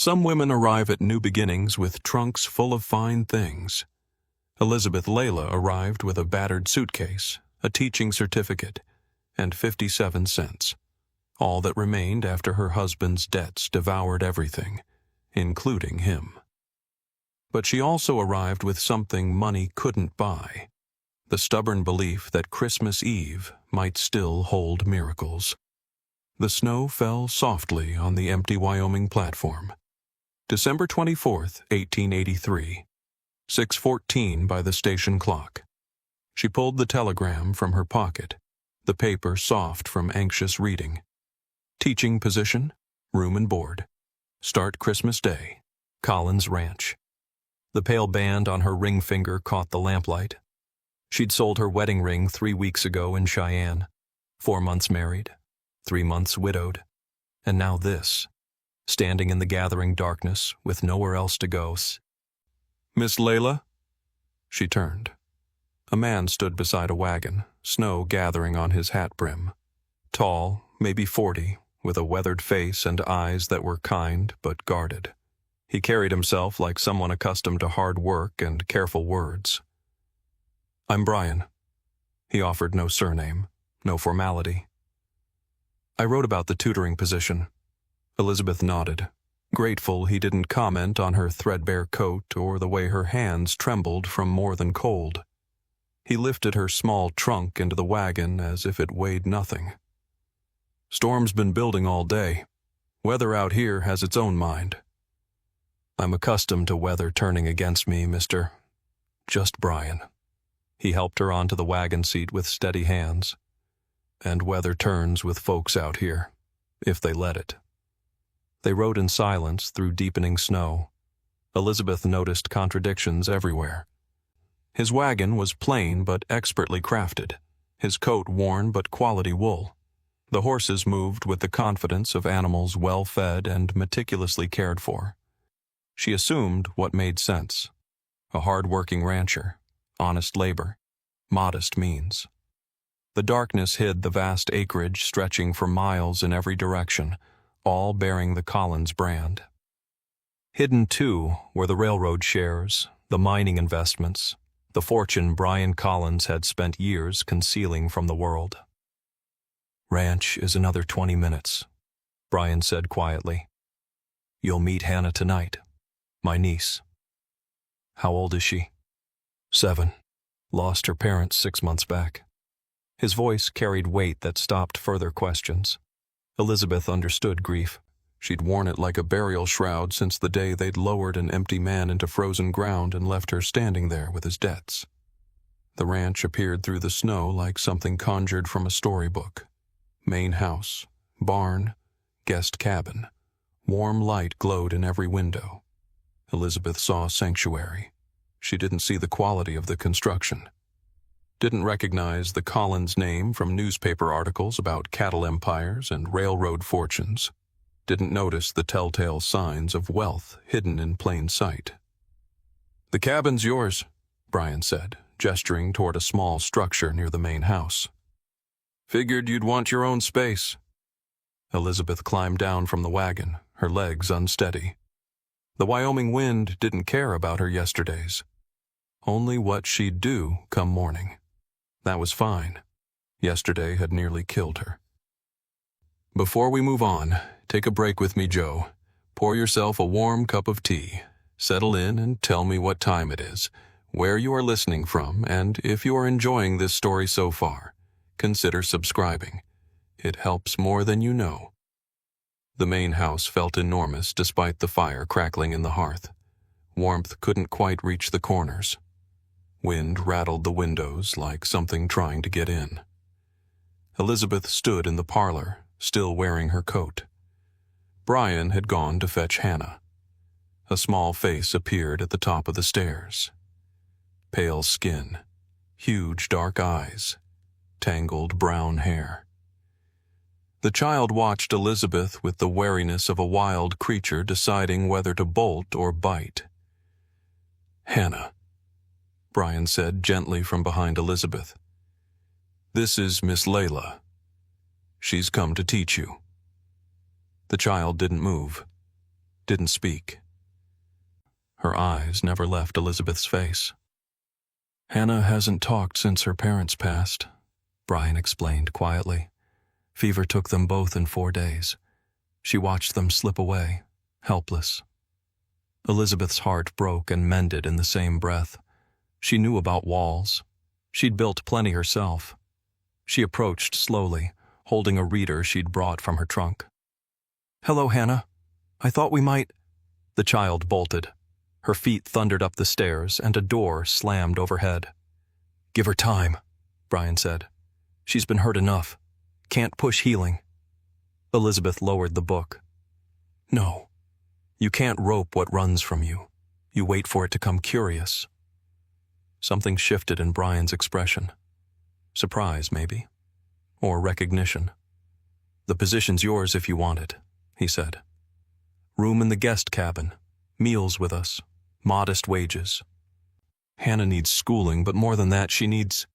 Some women arrive at new beginnings with trunks full of fine things. Elizabeth Layla arrived with a battered suitcase, a teaching certificate, and 57 cents. All that remained after her husband's debts devoured everything, including him. But she also arrived with something money couldn't buy: the stubborn belief that Christmas Eve might still hold miracles. The snow fell softly on the empty Wyoming platform. December 24th, 1883, 6:14 by the station clock. She pulled the telegram from her pocket, the paper soft from anxious reading. Teaching position, room and board. Start Christmas Day, Collins Ranch. The pale band on her ring finger caught the lamplight. She'd sold her wedding ring 3 weeks ago in Cheyenne. 4 months married, 3 months widowed. And now this, standing in the gathering darkness with nowhere else to go. "Miss Layla?" She turned. A man stood beside a wagon, snow gathering on his hat brim. Tall, maybe 40, with a weathered face and eyes that were kind but guarded. He carried himself like someone accustomed to hard work and careful words. "I'm Brian." He offered no surname, no formality. "I wrote about the tutoring position." Elizabeth nodded, grateful he didn't comment on her threadbare coat or the way her hands trembled from more than cold. He lifted her small trunk into the wagon as if it weighed nothing. "Storm's been building all day. Weather out here has its own mind." "I'm accustomed to weather turning against me, Mr. Just Brian." He helped her onto the wagon seat with steady hands. "And weather turns with folks out here, if they let it." They rode in silence through deepening snow. Elizabeth noticed contradictions everywhere. His wagon was plain but expertly crafted, his coat worn but quality wool. The horses moved with the confidence of animals well fed and meticulously cared for. She assumed what made sense: a hard-working rancher, honest labor, modest means. The darkness hid the vast acreage stretching for miles in every direction, all bearing the Collins brand. Hidden, too, were the railroad shares, the mining investments, the fortune Brian Collins had spent years concealing from the world. "Ranch is another 20 minutes," Brian said quietly. "You'll meet Hannah tonight, my niece." "How old is she?" 7. Lost her parents 6 months back. His voice carried weight that stopped further questions. Elizabeth understood grief. She'd worn it like a burial shroud since the day they'd lowered an empty man into frozen ground and left her standing there with his debts. The ranch appeared through the snow like something conjured from a storybook. Main house, barn, guest cabin. Warm light glowed in every window. Elizabeth saw sanctuary. She didn't see the quality of the construction. Didn't recognize the Collins name from newspaper articles about cattle empires and railroad fortunes. Didn't notice the telltale signs of wealth hidden in plain sight. "The cabin's yours," Brian said, gesturing toward a small structure near the main house. "Figured you'd want your own space." Elizabeth climbed down from the wagon, her legs unsteady. The Wyoming wind didn't care about her yesterdays. Only what she'd do come morning. That was fine. Yesterday had nearly killed her. "Before we move on, take a break with me, Joe. Pour yourself a warm cup of tea. Settle in and tell me what time it is, where you are listening from, and if you are enjoying this story so far, consider subscribing. It helps more than you know." The main house felt enormous despite the fire crackling in the hearth. Warmth couldn't quite reach the corners. Wind rattled the windows like something trying to get in. Elizabeth stood in the parlor, still wearing her coat. Brian had gone to fetch Hannah. A small face appeared at the top of the stairs. Pale skin, huge dark eyes, tangled brown hair. The child watched Elizabeth with the wariness of a wild creature deciding whether to bolt or bite. "Hannah," Brian said gently from behind Elizabeth. "This is Miss Layla. She's come to teach you." The child didn't move. didn't speak. Her eyes never left Elizabeth's face. "Hannah hasn't talked since her parents passed," Brian explained quietly. "Fever took them both in 4 days. She watched them slip away, helpless." Elizabeth's heart broke and mended in the same breath. She knew about walls. She'd built plenty herself. She approached slowly, holding a reader she'd brought from her trunk. "Hello, Hannah. I thought we might—" The child bolted. Her feet thundered up the stairs, and a door slammed overhead. "Give her time," Brian said. "She's been hurt enough. Can't push healing." Elizabeth lowered the book. "No. You can't rope what runs from you. You wait for it to come curious." Something shifted in Brian's expression. Surprise, maybe. Or recognition. "The position's yours if you want it," he said. "Room in the guest cabin. Meals with us. Modest wages. Hannah needs schooling, but more than that, she needs—"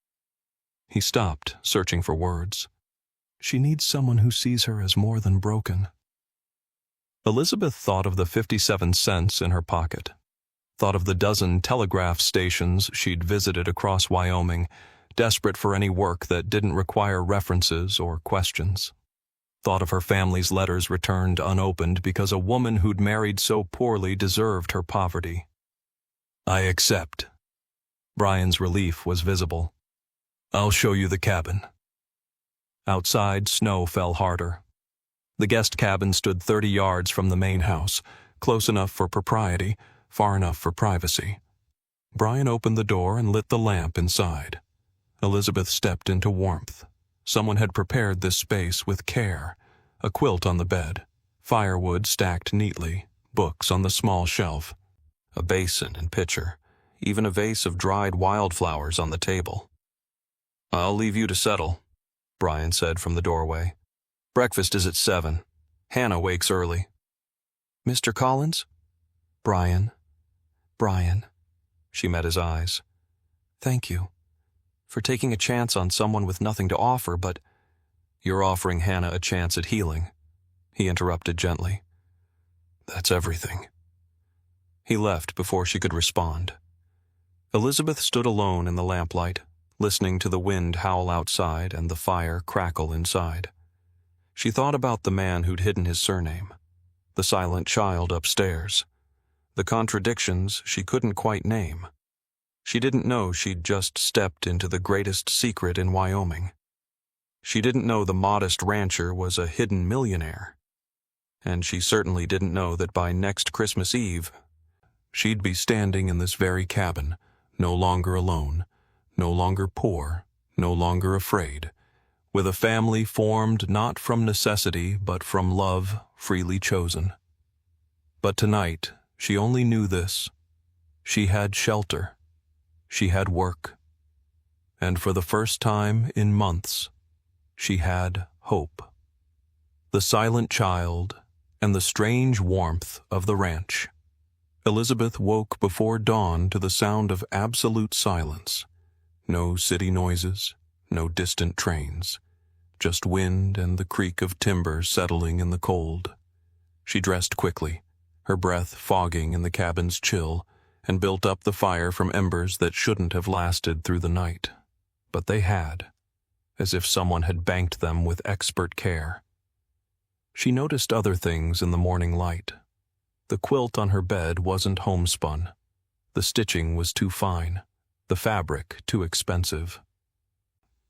He stopped, searching for words. "She needs someone who sees her as more than broken." Elizabeth thought of the 57 cents in her pocket, thought of the dozen telegraph stations she'd visited across Wyoming, desperate for any work that didn't require references or questions. Thought of her family's letters returned unopened because a woman who'd married so poorly deserved her poverty. "I accept." Brian's relief was visible. "I'll show you the cabin." Outside, snow fell harder. The guest cabin stood 30 yards from the main house, close enough for propriety, far enough for privacy. Brian opened the door and lit the lamp inside. Elizabeth stepped into warmth. Someone had prepared this space with care. A quilt on the bed, firewood stacked neatly, books on the small shelf, a basin and pitcher, even a vase of dried wildflowers on the table. "I'll leave you to settle," Brian said from the doorway. "Breakfast is at 7. Hannah wakes early." "Mr. Collins?" "Brian." "Brian." She met his eyes. "Thank you for taking a chance on someone with nothing to offer, but—" "You're offering Hannah a chance at healing," he interrupted gently. "That's everything." He left before she could respond. Elizabeth stood alone in the lamplight, listening to the wind howl outside and the fire crackle inside. She thought about the man who'd hidden his surname, the silent child upstairs, the contradictions she couldn't quite name. She didn't know she'd just stepped into the greatest secret in Wyoming. She didn't know the modest rancher was a hidden millionaire. And she certainly didn't know that by next Christmas Eve, she'd be standing in this very cabin, no longer alone, no longer poor, no longer afraid, with a family formed not from necessity but from love freely chosen. But tonight, she only knew this. She had shelter. She had work. And for the first time in months, she had hope. The silent child and the strange warmth of the ranch. Elizabeth woke before dawn to the sound of absolute silence. No city noises, no distant trains, just wind and the creak of timber settling in the cold. She dressed quickly, her breath fogging in the cabin's chill, and built up the fire from embers that shouldn't have lasted through the night. But they had, as if someone had banked them with expert care. She noticed other things in the morning light. The quilt on her bed wasn't homespun. The stitching was too fine, the fabric too expensive.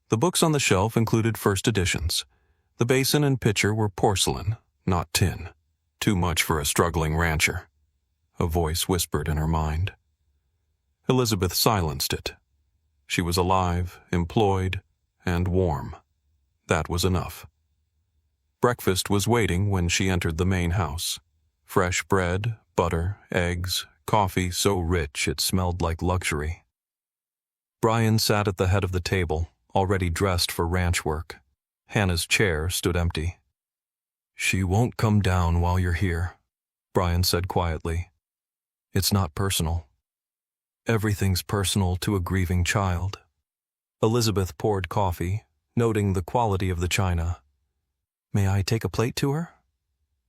The books on the shelf included first editions. The basin and pitcher were porcelain, not tin. Too much for a struggling rancher. A voice whispered in her mind. Elizabeth silenced it. She was alive, employed, and warm. That was enough. Breakfast was waiting when she entered the main house. Fresh bread, butter, eggs, coffee so rich it smelled like luxury. Brian sat at the head of the table, already dressed for ranch work. Hannah's chair stood empty. "She won't come down while you're here," Brian said quietly. "It's not personal. Everything's personal to a grieving child." Elizabeth poured coffee, noting the quality of the china. "May I take a plate to her?"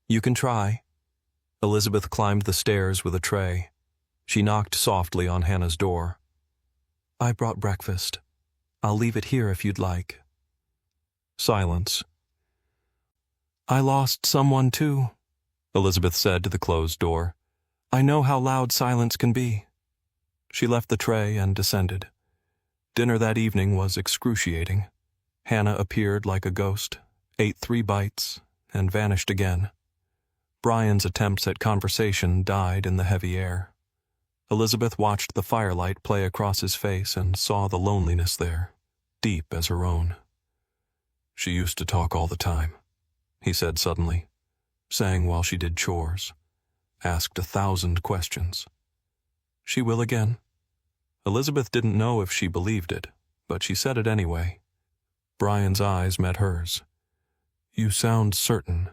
"You can try." Elizabeth climbed the stairs with a tray. She knocked softly on Hannah's door. "I brought breakfast. I'll leave it here if you'd like." Silence. "I lost someone too," Elizabeth said to the closed door. "I know how loud silence can be." She left the tray and descended. Dinner that evening was excruciating. Hannah appeared like a ghost, ate 3 bites, and vanished again. Brian's attempts at conversation died in the heavy air. Elizabeth watched the firelight play across his face and saw the loneliness there, deep as her own. "She used to talk all the time," he said suddenly, sang while she did chores, asked 1,000 questions. "She will again." Elizabeth didn't know if she believed it, but she said it anyway. Brian's eyes met hers. "You sound certain."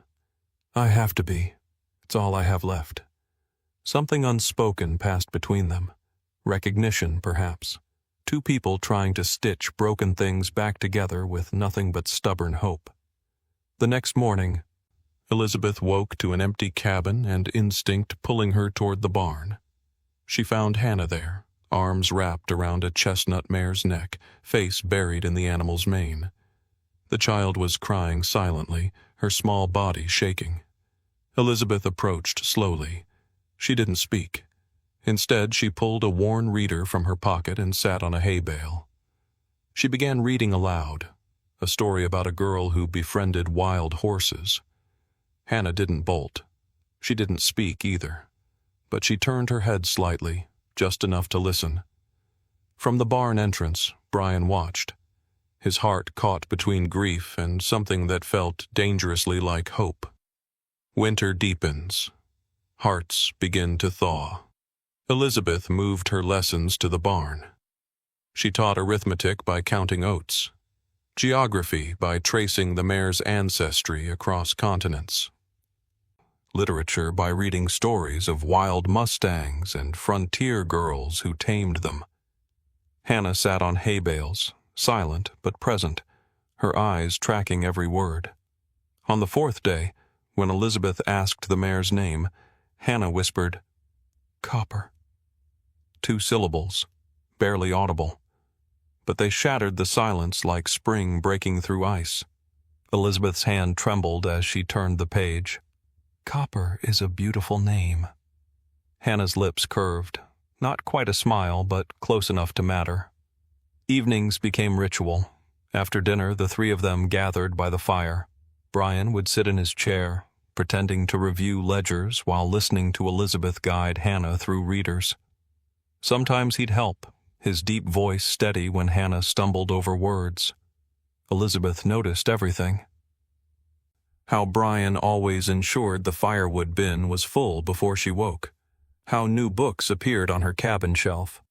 "I have to be. It's all I have left." Something unspoken passed between them. Recognition, perhaps. 2 people trying to stitch broken things back together with nothing but stubborn hope. The next morning, Elizabeth woke to an empty cabin and instinct pulling her toward the barn. She found Hannah there, arms wrapped around a chestnut mare's neck, face buried in the animal's mane. The child was crying silently, her small body shaking. Elizabeth approached slowly. She didn't speak. Instead, she pulled a worn reader from her pocket and sat on a hay bale. She began reading aloud, a story about a girl who befriended wild horses. Hannah didn't bolt. She didn't speak either, but she turned her head slightly, just enough to listen. From the barn entrance, Brian watched, his heart caught between grief and something that felt dangerously like hope. Winter deepens. Hearts begin to thaw. Elizabeth moved her lessons to the barn. She taught arithmetic by counting oats, geography by tracing the mare's ancestry across continents, literature by reading stories of wild mustangs and frontier girls who tamed them. Hannah sat on hay bales, silent but present, her eyes tracking every word. On the 4th day, when Elizabeth asked the mare's name, Hannah whispered, "Copper." 2 syllables, barely audible, but they shattered the silence like spring breaking through ice. Elizabeth's hand trembled as she turned the page. "Copper is a beautiful name." Hannah's lips curved, not quite a smile, but close enough to matter. Evenings became ritual. After dinner, the 3 of them gathered by the fire. Brian would sit in his chair, pretending to review ledgers while listening to Elizabeth guide Hannah through readers. Sometimes he'd help, his deep voice steady when Hannah stumbled over words. Elizabeth noticed everything. How Brian always ensured the firewood bin was full before she woke. How new books appeared on her cabin shelf.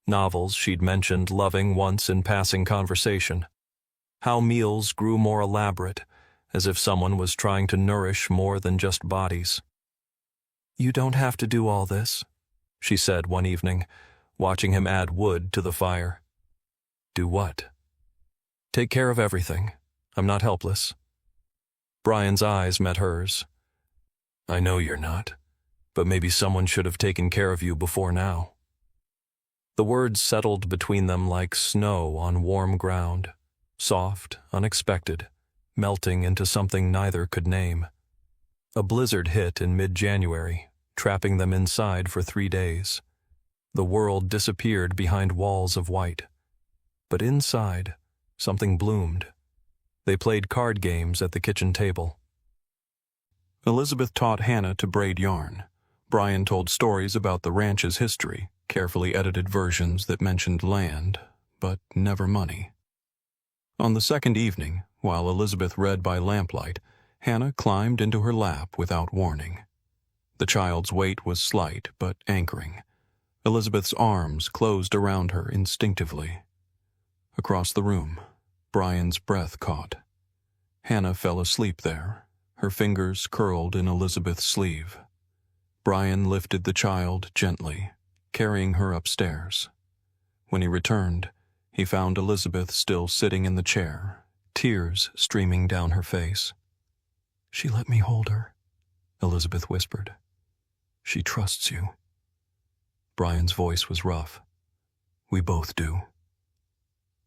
Novels she'd mentioned loving once in passing conversation. How meals grew more elaborate, as if someone was trying to nourish more than just bodies. "You don't have to do all this," she said one evening, watching him add wood to the fire. "Do what?" "Take care of everything. I'm not helpless." Brian's eyes met hers. "I know you're not, but maybe someone should have taken care of you before now." The words settled between them like snow on warm ground, soft, unexpected, melting into something neither could name. A blizzard hit in mid-January, trapping them inside for 3 days. The world disappeared behind walls of white. But inside, something bloomed. They played card games at the kitchen table. Elizabeth taught Hannah to braid yarn. Brian told stories about the ranch's history, carefully edited versions that mentioned land, but never money. On the 2nd evening, while Elizabeth read by lamplight, Hannah climbed into her lap without warning. The child's weight was slight but anchoring. Elizabeth's arms closed around her instinctively. Across the room, Brian's breath caught. Hannah fell asleep there, her fingers curled in Elizabeth's sleeve. Brian lifted the child gently, carrying her upstairs. When he returned, he found Elizabeth still sitting in the chair, tears streaming down her face. "She let me hold her," Elizabeth whispered. She trusts you. Brian's voice was rough. We both do.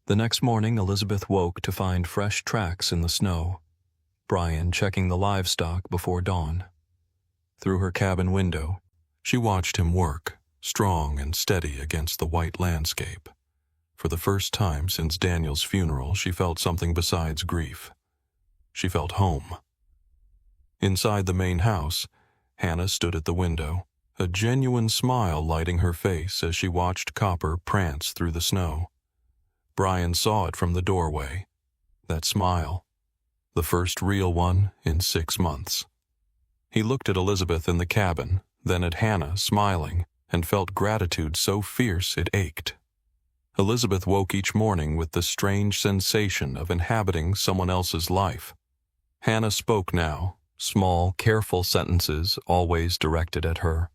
The next morning, Elizabeth woke to find fresh tracks in the snow. Brian checking the livestock before dawn. Through her cabin window, she watched him work, strong and steady against the white landscape. For the first time since Daniel's funeral, she felt something besides grief. She felt home. Inside the main house, Hannah stood at the window, a genuine smile lighting her face as she watched Copper prance through the snow. Brian saw it from the doorway. That smile, the first real one in 6 months. He looked at Elizabeth in the cabin, then at Hannah, smiling, and felt gratitude so fierce it ached. Elizabeth woke each morning with the strange sensation of inhabiting someone else's life. Hannah spoke now, small, careful sentences always directed at her.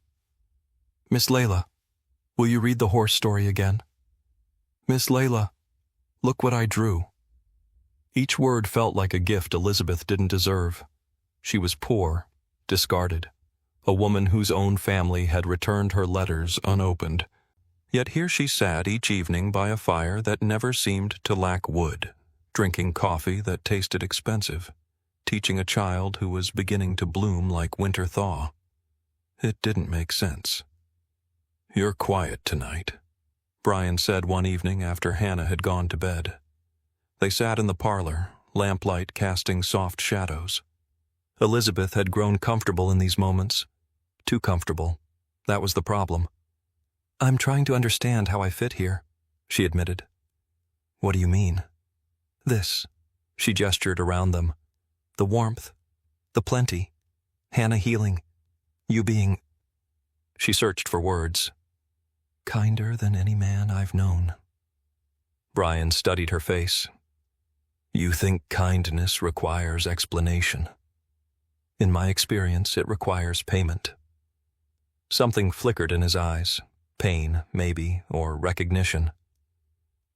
Miss Layla, will you read the horse story again? Miss Layla, look what I drew. Each word felt like a gift Elizabeth didn't deserve. She was poor, discarded, a woman whose own family had returned her letters unopened. Yet here she sat each evening by a fire that never seemed to lack wood, drinking coffee that tasted expensive, teaching a child who was beginning to bloom like winter thaw. It didn't make sense. You're quiet tonight, Brian said one evening after Hannah had gone to bed. They sat in the parlor, lamplight casting soft shadows. Elizabeth had grown comfortable in these moments. Too comfortable. That was the problem. I'm trying to understand how I fit here, she admitted. What do you mean? This, she gestured around them. The warmth, the plenty, Hannah healing, you being... She searched for words. Kinder than any man I've known. Brian studied her face. You think kindness requires explanation. In my experience, it requires payment. Something flickered in his eyes. Pain, maybe, or recognition.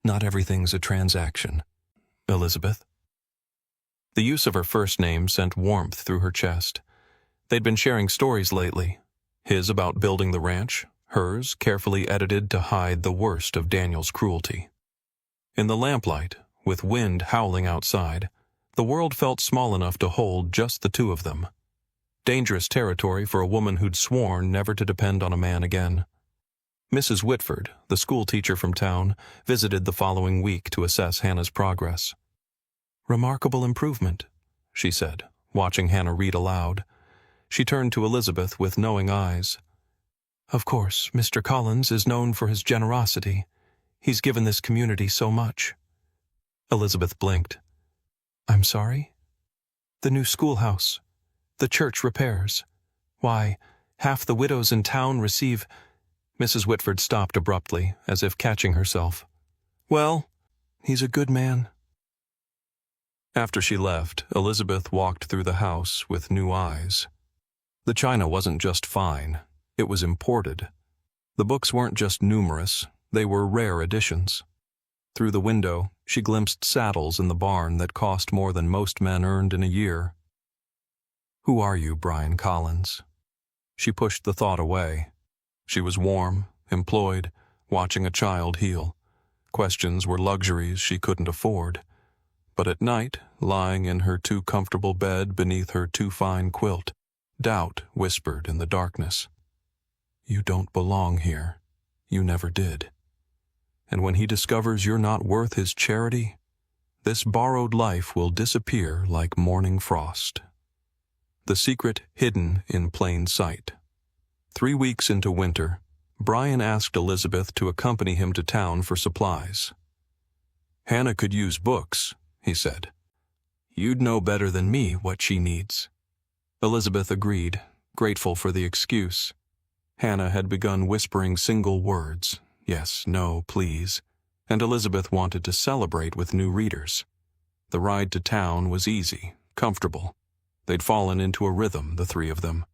Not everything's a transaction. Elizabeth? The use of her first name sent warmth through her chest. They'd been sharing stories lately. His about building the ranch, hers carefully edited to hide the worst of Daniel's cruelty. In the lamplight, with wind howling outside, the world felt small enough to hold just the two of them. Dangerous territory for a woman who'd sworn never to depend on a man again. Mrs. Whitford, the school teacher from town, visited the following week to assess Hannah's progress. Remarkable improvement, she said, watching Hannah read aloud. She turned to Elizabeth with knowing eyes. Of course, Mr. Collins is known for his generosity. He's given this community so much. Elizabeth blinked. I'm sorry? The new schoolhouse. The church repairs. Why, half the widows in town receive... Mrs. Whitford stopped abruptly, as if catching herself. Well, he's a good man. After she left, Elizabeth walked through the house with new eyes. The china wasn't just fine, it was imported. The books weren't just numerous, they were rare editions. Through the window, she glimpsed saddles in the barn that cost more than most men earned in a year. Who are you, Brian Collins? She pushed the thought away. She was warm, employed, watching a child heal. Questions were luxuries she couldn't afford. But at night, lying in her too comfortable bed beneath her too fine quilt, doubt whispered in the darkness. You don't belong here. You never did. And when he discovers you're not worth his charity, this borrowed life will disappear like morning frost. The secret hidden in plain sight. 3 weeks into winter, Brian asked Elizabeth to accompany him to town for supplies. Hannah could use books, he said. You'd know better than me what she needs. Elizabeth agreed, grateful for the excuse. Hannah had begun whispering single words, yes, no, please, and Elizabeth wanted to celebrate with new readers. The ride to town was easy, comfortable. They'd fallen into a rhythm, the three of them.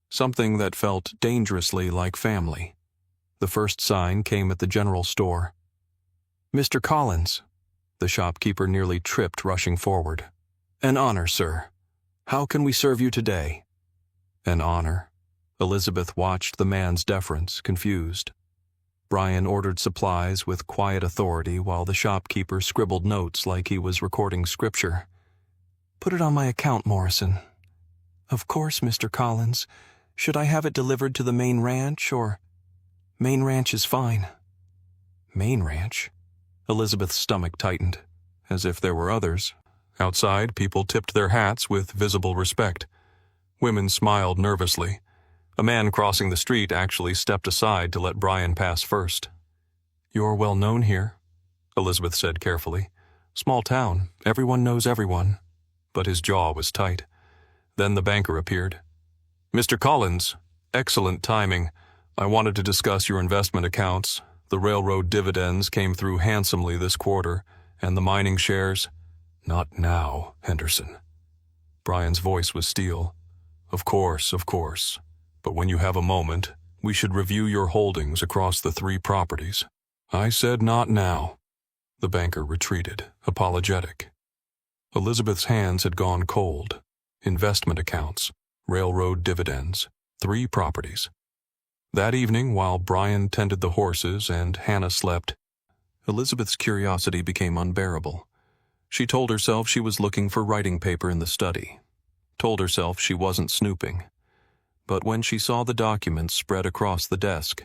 Something that felt dangerously like family. The first sign came at the general store. Mr. Collins. The shopkeeper nearly tripped, rushing forward. An honor, sir. How can we serve you today? An honor. Elizabeth watched the man's deference, confused. Brian ordered supplies with quiet authority while the shopkeeper scribbled notes like he was recording scripture. "Put it on my account, Morrison." "Of course, Mr. Collins. Should I have it delivered to the main ranch, or—" "Main ranch is fine." Main ranch? Elizabeth's stomach tightened, as if there were others. Outside, people tipped their hats with visible respect. Women smiled nervously. A man crossing the street actually stepped aside to let Brian pass first. "You're well known here," Elizabeth said carefully. "Small town, everyone knows everyone." But his jaw was tight. Then the banker appeared. "Mr. Collins, excellent timing. I wanted to discuss your investment accounts. The railroad dividends came through handsomely this quarter, and the mining shares—" "Not now, Henderson." Brian's voice was steel. Of course. But when you have a moment, we should review your holdings across the 3 properties." "I said not now." The banker retreated, apologetic. Elizabeth's hands had gone cold. Investment accounts, railroad dividends, 3 properties. That evening, while Brian tended the horses and Hannah slept, Elizabeth's curiosity became unbearable. She told herself she was looking for writing paper in the study. Told herself she wasn't snooping. But when she saw the documents spread across the desk,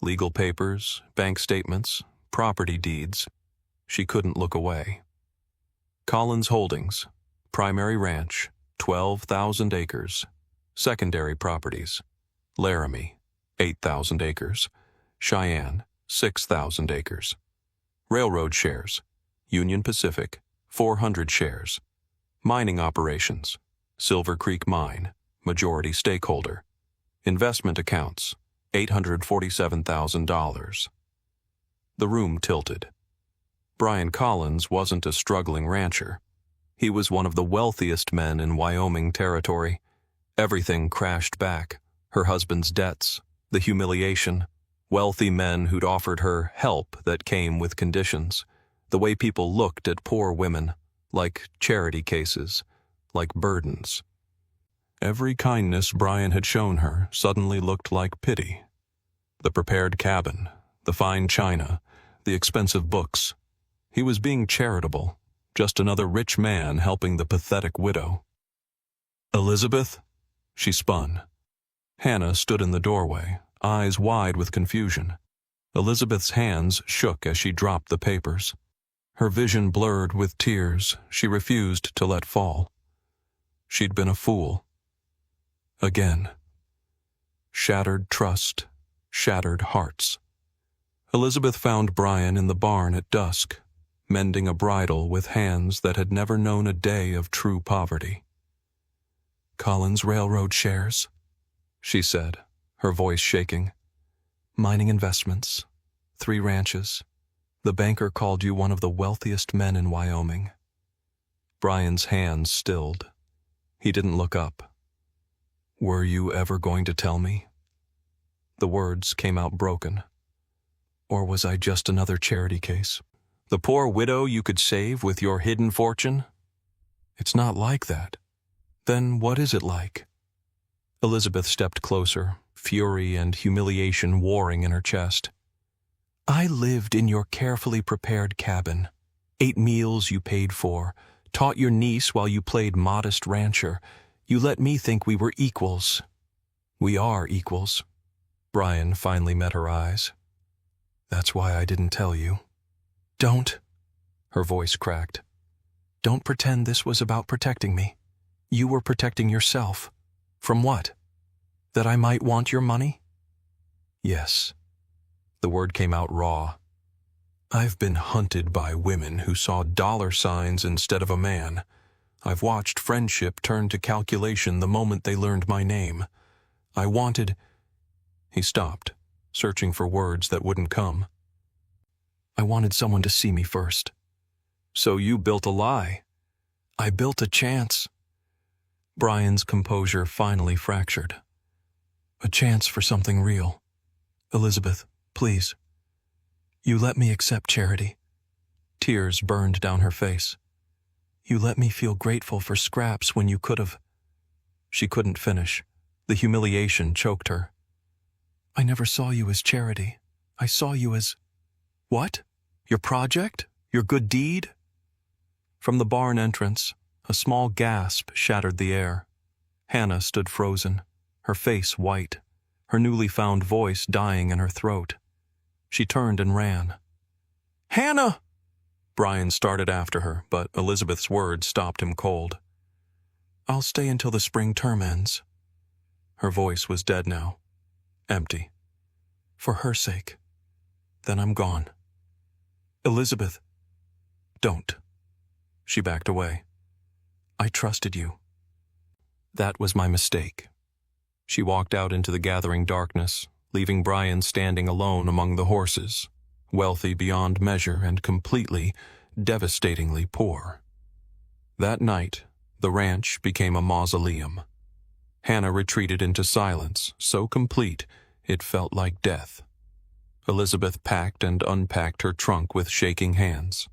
legal papers, bank statements, property deeds, she couldn't look away. Collins Holdings, primary ranch, 12,000 acres. Secondary properties, Laramie, 8,000 acres. Cheyenne, 6,000 acres. Railroad shares, Union Pacific, 400 shares. Mining operations, Silver Creek Mine, majority stakeholder. Investment accounts, $847,000. The room tilted. Brian Collins wasn't a struggling rancher. He was one of the wealthiest men in Wyoming territory. Everything crashed back: her husband's debts, the humiliation, wealthy men who'd offered her help that came with conditions, the way people looked at poor women, like charity cases, like burdens. Every kindness Brian had shown her suddenly looked like pity. The prepared cabin, the fine china, the expensive books. He was being charitable, just another rich man helping the pathetic widow. "Elizabeth?" She spun. Hannah stood in the doorway, eyes wide with confusion. Elizabeth's hands shook as she dropped the papers. Her vision blurred with tears she refused to let fall. She'd been a fool. Again. Shattered trust, shattered hearts. Elizabeth found Brian in the barn at dusk, mending a bridle with hands that had never known a day of true poverty. "Collins Railroad shares," she said, her voice shaking. "Mining investments, 3 ranches. The banker called you one of the wealthiest men in Wyoming." Brian's hands stilled. He didn't look up. "Were you ever going to tell me?" The words came out broken. "Or was I just another charity case? The poor widow you could save with your hidden fortune?" "It's not like that." "Then what is it like?" Elizabeth stepped closer, fury and humiliation warring in her chest. "I lived in your carefully prepared cabin, ate meals you paid for, taught your niece while you played modest rancher. You let me think we were equals." "We are equals." Brian finally met her eyes. "That's why I didn't tell you." "Don't." Her voice cracked. "Don't pretend this was about protecting me. You were protecting yourself. From what? That I might want your money?" "Yes." The word came out raw. "I've been hunted by women who saw dollar signs instead of a man. I've watched friendship turn to calculation the moment they learned my name. I wanted—" He stopped, searching for words that wouldn't come. "I wanted someone to see me first." "So you built a lie." "I built a chance." Brian's composure finally fractured. "A chance for something real. Elizabeth, please. You let me accept charity." Tears burned down her face. "You let me feel grateful for scraps when you could have—" She couldn't finish. The humiliation choked her. "I never saw you as charity. I saw you as—" "What? Your project? Your good deed?" From the barn entrance, a small gasp shattered the air. Hannah stood frozen, her face white, her newly found voice dying in her throat. She turned and ran. "Hannah!" Brian started after her, but Elizabeth's words stopped him cold. "I'll stay until the spring term ends." Her voice was dead now, empty. "For her sake. Then I'm gone." "Elizabeth, don't." She backed away. "I trusted you." "That was my mistake." She walked out into the gathering darkness, leaving Brian standing alone among the horses, wealthy beyond measure and completely, devastatingly poor. That night, the ranch became a mausoleum. Hannah retreated into silence, so complete it felt like death. Elizabeth packed and unpacked her trunk with shaking hands.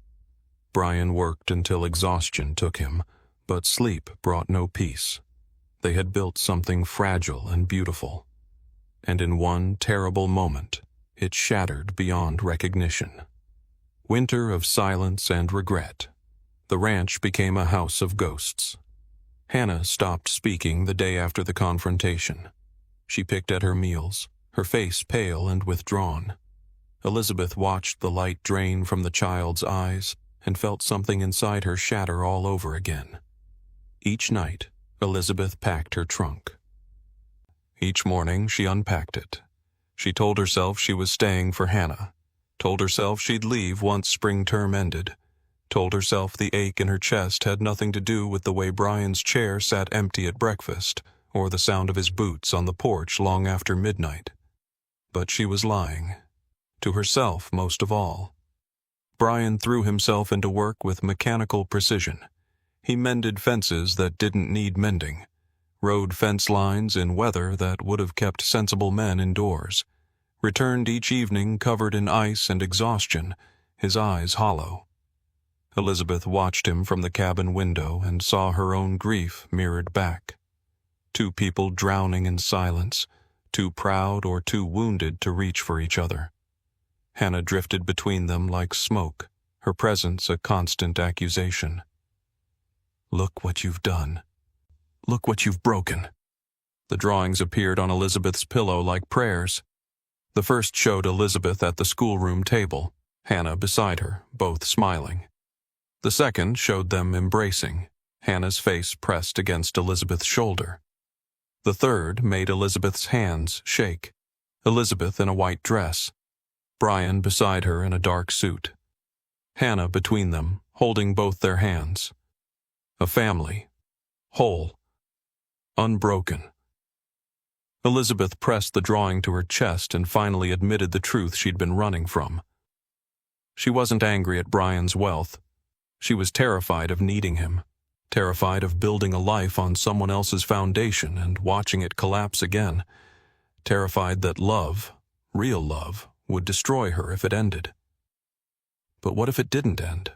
Brian worked until exhaustion took him, but sleep brought no peace. They had built something fragile and beautiful, and in one terrible moment, it shattered beyond recognition. Winter of silence and regret. The ranch became a house of ghosts. Hannah stopped speaking the day after the confrontation. She picked at her meals, her face pale and withdrawn. Elizabeth watched the light drain from the child's eyes and felt something inside her shatter all over again. Each night, Elizabeth packed her trunk. Each morning, she unpacked it. She told herself she was staying for Hannah, told herself she'd leave once spring term ended, told herself the ache in her chest had nothing to do with the way Brian's chair sat empty at breakfast or the sound of his boots on the porch long after midnight. But she was lying. To herself most of all. Brian threw himself into work with mechanical precision. He mended fences that didn't need mending, rode fence lines in weather that would have kept sensible men indoors, returned each evening covered in ice and exhaustion, his eyes hollow. Elizabeth watched him from the cabin window and saw her own grief mirrored back. Two people drowning in silence, too proud or too wounded to reach for each other. Hannah drifted between them like smoke, her presence a constant accusation. "Look what you've done. Look what you've broken." The drawings appeared on Elizabeth's pillow like prayers. The first showed Elizabeth at the schoolroom table, Hannah beside her, both smiling. The second showed them embracing, Hannah's face pressed against Elizabeth's shoulder. The third made Elizabeth's hands shake, Elizabeth in a white dress, Brian beside her in a dark suit. Hannah between them, holding both their hands. A family, whole, unbroken. Elizabeth pressed the drawing to her chest and finally admitted the truth she'd been running from. She wasn't angry at Brian's wealth. She was terrified of needing him, terrified of building a life on someone else's foundation and watching it collapse again, terrified that love, real love, would destroy her if it ended. But what if it didn't end?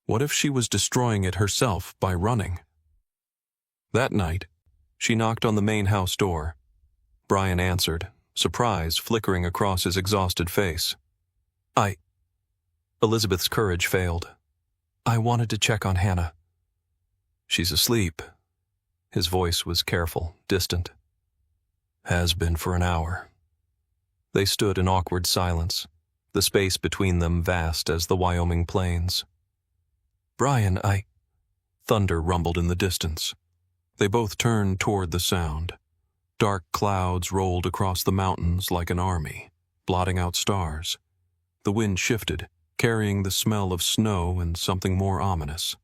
What if she was destroying it herself by running? That night, she knocked on the main house door. Brian answered, surprise flickering across his exhausted face. Elizabeth's courage failed. "I wanted to check on Hannah." "She's asleep." His voice was careful, distant. "Has been for an hour." They stood in awkward silence, the space between them vast as the Wyoming plains. "Brian, Thunder rumbled in the distance. They both turned toward the sound. Dark clouds rolled across the mountains like an army, blotting out stars. The wind shifted, carrying the smell of snow and something more ominous.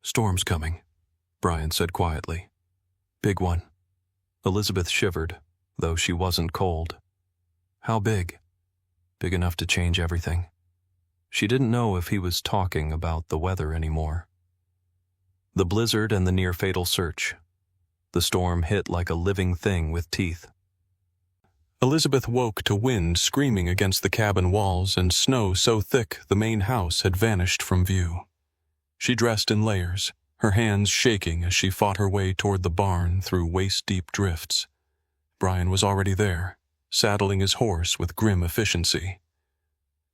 "Storm's coming," Brian said quietly. "Big one." Elizabeth shivered, though she wasn't cold. "How big?" "Big enough to change everything." She didn't know if he was talking about the weather anymore. The blizzard and the near-fatal search. The storm hit like a living thing with teeth. Elizabeth woke to wind screaming against the cabin walls and snow so thick the main house had vanished from view. She dressed in layers, her hands shaking as she fought her way toward the barn through waist-deep drifts. Brian was already there, saddling his horse with grim efficiency.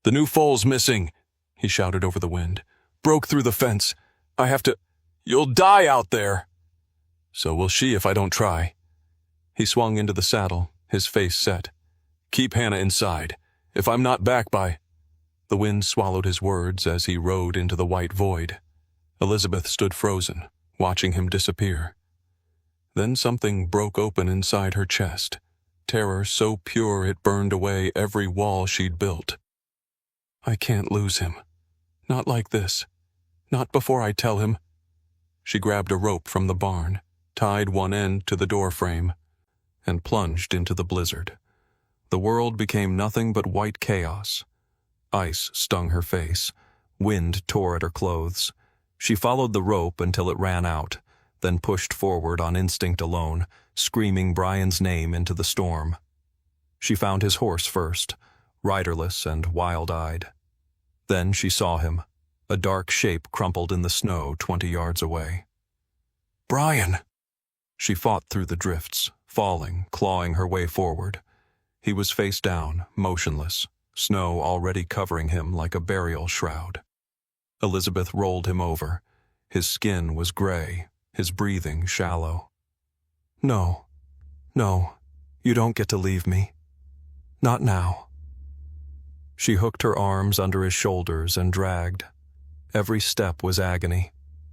"The new foal's missing," he shouted over the wind. "Broke through the fence. I have to—" "You'll die out there!" "So will she if I don't try." He swung into the saddle, his face set. "Keep Hannah inside. If I'm not back by—" The wind swallowed his words as he rode into the white void. Elizabeth stood frozen, watching him disappear. Then something broke open inside her chest, terror so pure it burned away every wall she'd built. "I can't lose him. Not like this. Not before I tell him." She grabbed a rope from the barn, tied one end to the door frame, and plunged into the blizzard. The world became nothing but white chaos. Ice stung her face. Wind tore at her clothes. She followed the rope until it ran out, then pushed forward on instinct alone, screaming Brian's name into the storm. She found his horse first, riderless and wild-eyed. Then she saw him, a dark shape crumpled in the snow 20 yards away. "Brian!" She fought through the drifts, falling, clawing her way forward. He was face down, motionless, snow already covering him like a burial shroud. Elizabeth rolled him over. His skin was gray, his breathing shallow. No, you don't get to leave me. Not now." She hooked her arms under his shoulders and dragged. Every step was agony.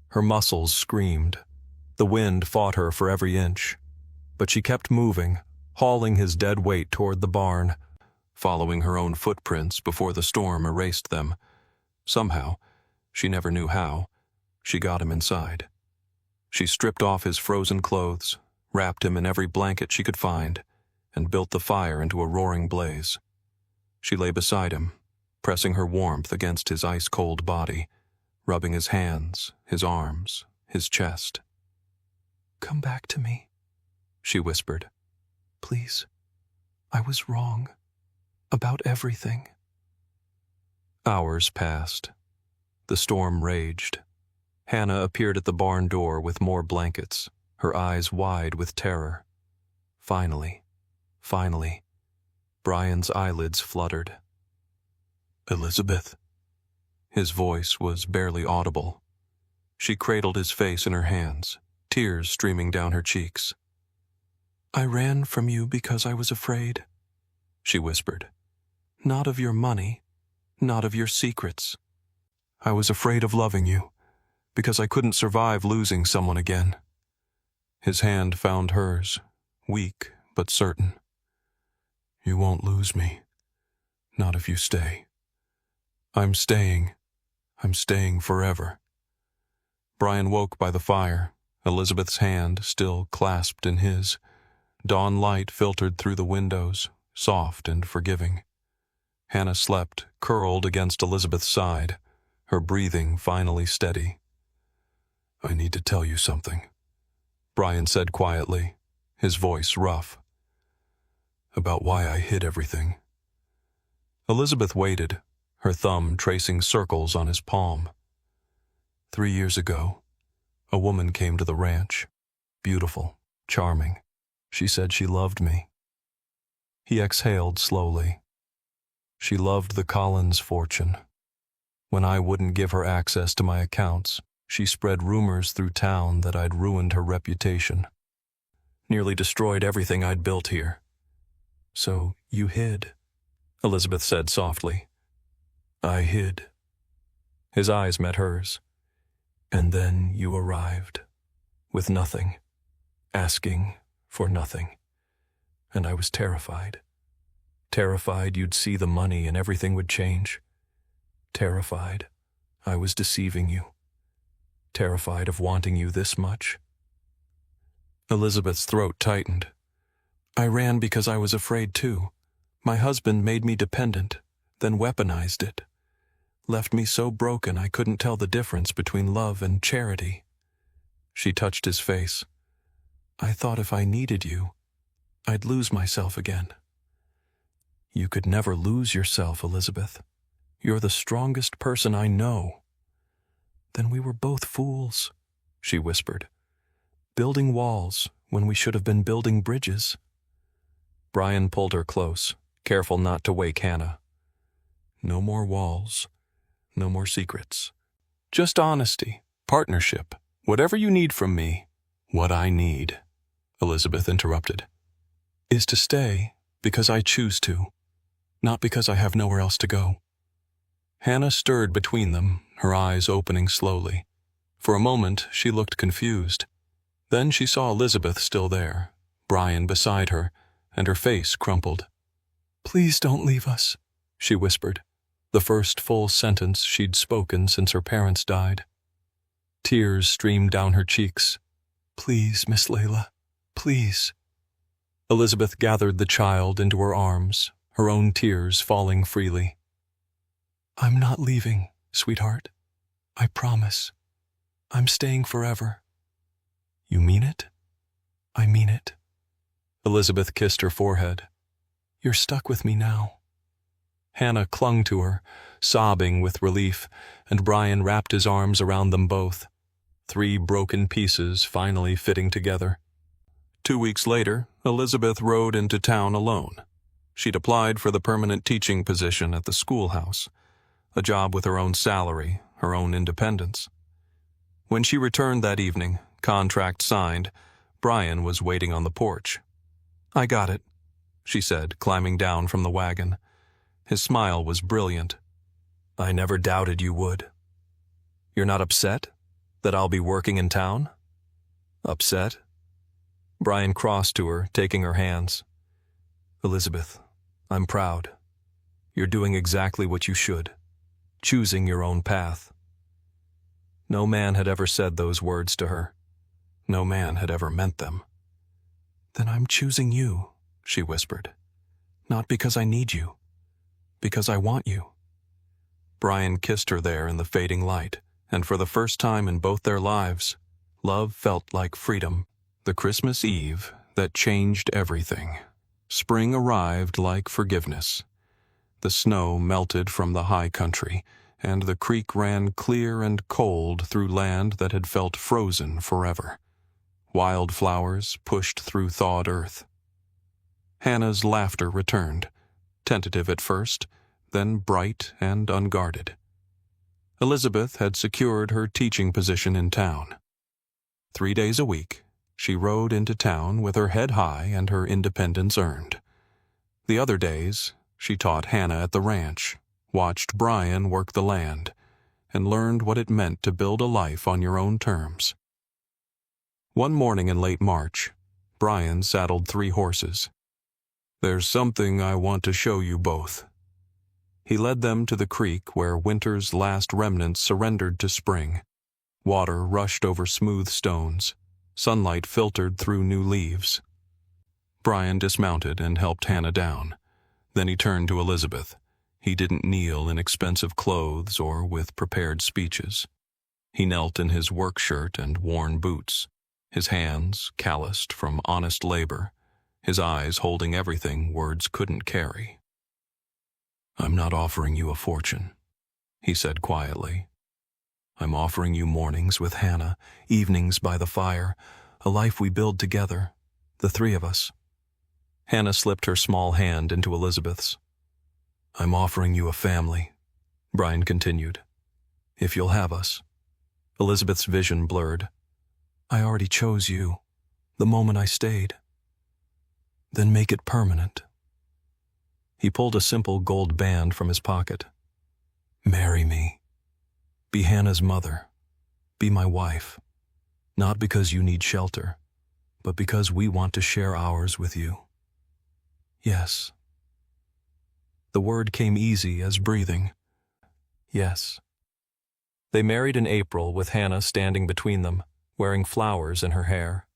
Her muscles screamed. The wind fought her for every inch. But she kept moving, hauling his dead weight toward the barn, following her own footprints before the storm erased them. Somehow, she never knew how, she got him inside. She stripped off his frozen clothes, wrapped him in every blanket she could find, and built the fire into a roaring blaze. She lay beside him, pressing her warmth against his ice-cold body, rubbing his hands, his arms, his chest. "Come back to me," she whispered. "Please. I was wrong. About everything." Hours passed. The storm raged. Hannah appeared at the barn door with more blankets, her eyes wide with terror. Finally, Brian's eyelids fluttered. "Elizabeth." His voice was barely audible. She cradled his face in her hands, tears streaming down her cheeks. "I ran from you because I was afraid," she whispered. "Not of your money, not of your secrets. I was afraid of loving you, because I couldn't survive losing someone again." His hand found hers, weak but certain. "You won't lose me. Not if you stay. I'm staying. I'm staying forever." Brian woke by the fire, Elizabeth's hand still clasped in his. Dawn light filtered through the windows, soft and forgiving. Hannah slept, curled against Elizabeth's side, her breathing finally steady. "I need to tell you something," Brian said quietly, his voice rough. "About why I hid everything." Elizabeth waited, her thumb tracing circles on his palm. 3 years ago, a woman came to the ranch. Beautiful, charming. She said she loved me. He exhaled slowly. She loved the Collins fortune. When I wouldn't give her access to my accounts, she spread rumors through town that I'd ruined her reputation. Nearly destroyed everything I'd built here. "So you hid," Elizabeth said softly. "I hid." His eyes met hers. "And then you arrived, with nothing, asking for nothing. And I was terrified. Terrified you'd see the money and everything would change. Terrified I was deceiving you. Terrified of wanting you this much." Elizabeth's throat tightened. "I ran because I was afraid too. My husband made me dependent, then weaponized it. Left me so broken I couldn't tell the difference between love and charity." She touched his face. "I thought if I needed you, I'd lose myself again." "You could never lose yourself, Elizabeth. You're the strongest person I know." "Then we were both fools. she whispered. "Building walls when we should have been building bridges." Brian pulled her close, careful not to wake Hannah. "No more walls, no more secrets. Just honesty, partnership, whatever you need from me." "What I need," Elizabeth interrupted, "is to stay because I choose to, not because I have nowhere else to go." Hannah stirred between them, her eyes opening slowly. For a moment, she looked confused. Then she saw Elizabeth still there, Brian beside her, and her face crumpled. "Please don't leave us," she whispered, the first full sentence she'd spoken since her parents died. Tears streamed down her cheeks. "Please, Miss Layla, please." Elizabeth gathered the child into her arms, her own tears falling freely. "I'm not leaving, sweetheart. I promise. I'm staying forever." "You mean it?" "I mean it." Elizabeth kissed her forehead. "You're stuck with me now." Hannah clung to her, sobbing with relief, and Brian wrapped his arms around them both. 3 broken pieces finally fitting together. 2 weeks later, Elizabeth rode into town alone. She'd applied for the permanent teaching position at the schoolhouse, a job with her own salary, her own independence. When she returned that evening, contract signed, Brian was waiting on the porch. "I got it," she said, climbing down from the wagon. His smile was brilliant. "I never doubted you would. You're not upset that I'll be working in town?" "Upset?" Brian crossed to her, taking her hands. "Elizabeth, I'm proud. You're doing exactly what you should, choosing your own path." No man had ever said those words to her. No man had ever meant them. "Then I'm choosing you," she whispered. "Not because I need you, because I want you." Brian kissed her there in the fading light, and for the first time in both their lives, love felt like freedom. The Christmas Eve that changed everything. Spring arrived like forgiveness. The snow melted from the high country, and the creek ran clear and cold through land that had felt frozen forever. Wildflowers pushed through thawed earth. Hannah's laughter returned, tentative at first, then bright and unguarded. Elizabeth had secured her teaching position in town. 3 days a week, she rode into town with her head high and her independence earned. The other days, she taught Hannah at the ranch, watched Brian work the land, and learned what it meant to build a life on your own terms. One morning in late March, Brian saddled 3 horses. "There's something I want to show you both." He led them to the creek where winter's last remnants surrendered to spring. Water rushed over smooth stones. Sunlight filtered through new leaves. Brian dismounted and helped Hannah down. Then he turned to Elizabeth. He didn't kneel in expensive clothes or with prepared speeches. He knelt in his work shirt and worn boots, his hands calloused from honest labor, his eyes holding everything words couldn't carry. "I'm not offering you a fortune," he said quietly. "I'm offering you mornings with Hannah, evenings by the fire, a life we build together, the 3 of us." Hannah slipped her small hand into Elizabeth's. "I'm offering you a family," Brian continued, "if you'll have us." Elizabeth's vision blurred. "I already chose you, the moment I stayed." "Then make it permanent." He pulled a simple gold band from his pocket. "Marry me. Be Hannah's mother. Be my wife. Not because you need shelter, but because we want to share ours with you." "Yes." The word came easy as breathing. "Yes." They married in April with Hannah standing between them, wearing flowers in her hair.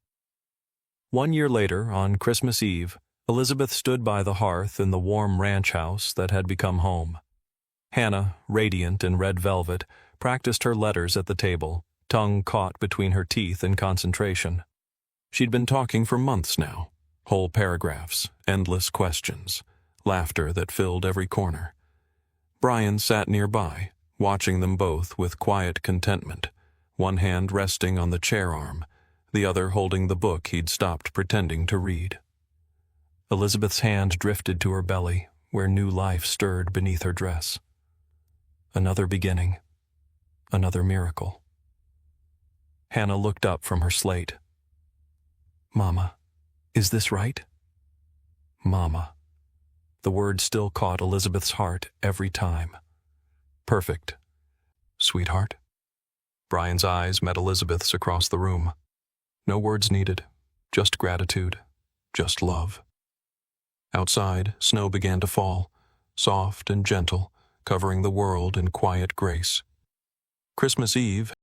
1 year later, on Christmas Eve, Elizabeth stood by the hearth in the warm ranch house that had become home. Hannah, radiant in red velvet, practiced her letters at the table, tongue caught between her teeth in concentration. She'd been talking for months now, whole paragraphs, endless questions, laughter that filled every corner. Brian sat nearby, watching them both with quiet contentment, one hand resting on the chair arm, the other holding the book he'd stopped pretending to read. Elizabeth's hand drifted to her belly, where new life stirred beneath her dress. Another beginning. Another miracle. Hannah looked up from her slate. "Mama, is this right?" Mama. The word still caught Elizabeth's heart every time. "Perfect. Sweetheart?" Brian's eyes met Elizabeth's across the room. No words needed, just gratitude, just love. Outside, snow began to fall, soft and gentle, covering the world in quiet grace. Christmas Eve